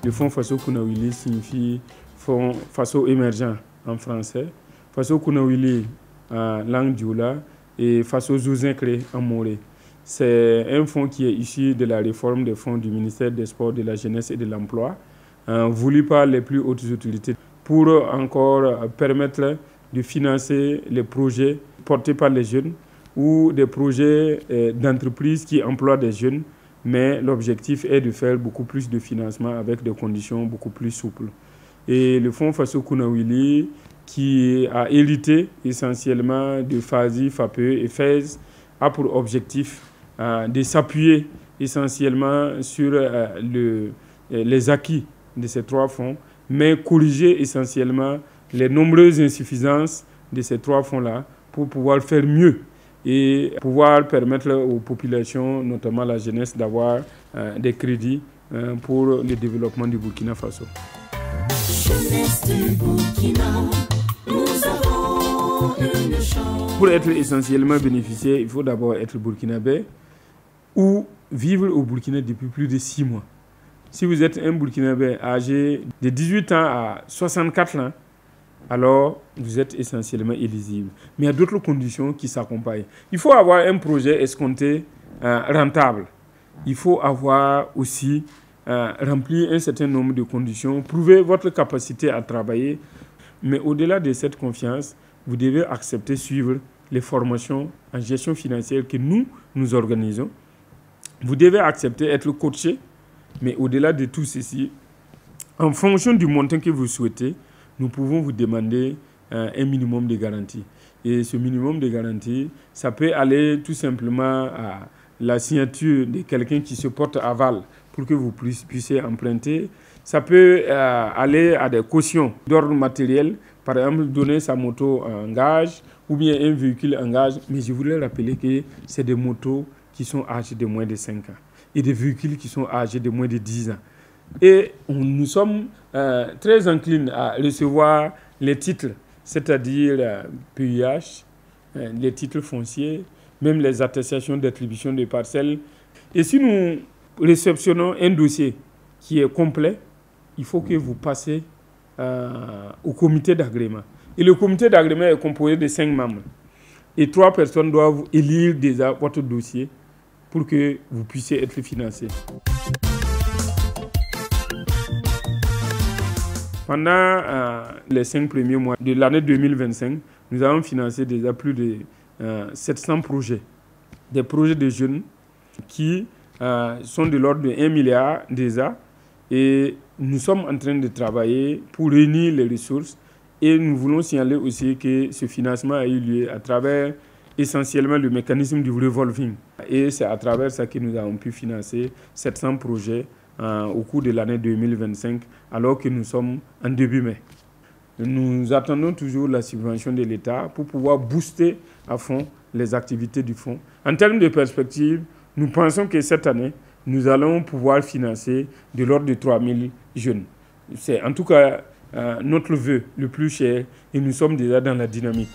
Le fonds Faso Kunawili signifie fonds Faso émergent en français, Faso Kunawili en langue dioula et Faso Zouzinkre en moré. C'est un fonds qui est issu de la réforme des fonds du ministère des Sports, de la Jeunesse et de l'Emploi, voulu par les plus hautes autorités pour encore permettre de financer les projets portés par les jeunes ou des projets d'entreprises qui emploient des jeunes, mais l'objectif est de faire beaucoup plus de financement avec des conditions beaucoup plus souples. Et le fonds Faso Kunawili, qui a hérité essentiellement de FASI, FAPE et FAISE, a pour objectif de s'appuyer essentiellement sur les acquis de ces trois fonds, mais corriger essentiellement les nombreuses insuffisances de ces trois fonds-là pour pouvoir faire mieux et pouvoir permettre aux populations, notamment la jeunesse, d'avoir des crédits pour le développement du Burkina Faso. Jeunesse du Burkina, nous avons une chance. Pour être essentiellement bénéficiaire, il faut d'abord être burkinabé ou vivre au Burkina depuis plus de 6 mois. Si vous êtes un Burkinabé âgé de 18 ans à 64 ans, alors vous êtes essentiellement éligible. Mais il y a d'autres conditions qui s'accompagnent. Il faut avoir un projet escompté rentable. Il faut avoir aussi rempli un certain nombre de conditions, prouver votre capacité à travailler. Mais au-delà de cette confiance, vous devez accepter suivre les formations en gestion financière que nous organisons. Vous devez accepter être coaché. Mais au-delà de tout ceci, en fonction du montant que vous souhaitez, nous pouvons vous demander un minimum de garantie. Et ce minimum de garantie, ça peut aller tout simplement à la signature de quelqu'un qui se porte aval pour que vous puissiez emprunter. Ça peut aller à des cautions d'ordre matériel, par exemple donner sa moto en gage ou bien un véhicule en gage. Mais je voulais rappeler que c'est des motos qui sont âgées de moins de 5 ans et des véhicules qui sont âgés de moins de 10 ans. Et nous sommes très enclins à recevoir les titres, c'est-à-dire PUH, les titres fonciers, même les attestations d'attribution de parcelles. Et si nous réceptionnons un dossier qui est complet, il faut que vous passez au comité d'agrément. Et le comité d'agrément est composé de 5 membres. Et 3 personnes doivent élire déjà votre dossier pour que vous puissiez être financé. Pendant les 5 premiers mois de l'année 2025, nous avons financé déjà plus de 700 projets. Des projets de jeunes qui sont de l'ordre de 1 milliard déjà. Et nous sommes en train de travailler pour réunir les ressources. Et nous voulons signaler aussi que ce financement a eu lieu à travers essentiellement le mécanisme du revolving. Et c'est à travers ça que nous avons pu financer 700 projets au cours de l'année 2025, alors que nous sommes en début mai. Nous attendons toujours la subvention de l'État pour pouvoir booster à fond les activités du fonds. En termes de perspective, nous pensons que cette année, nous allons pouvoir financer de l'ordre de 3000 jeunes. C'est en tout cas notre vœu le plus cher et nous sommes déjà dans la dynamique.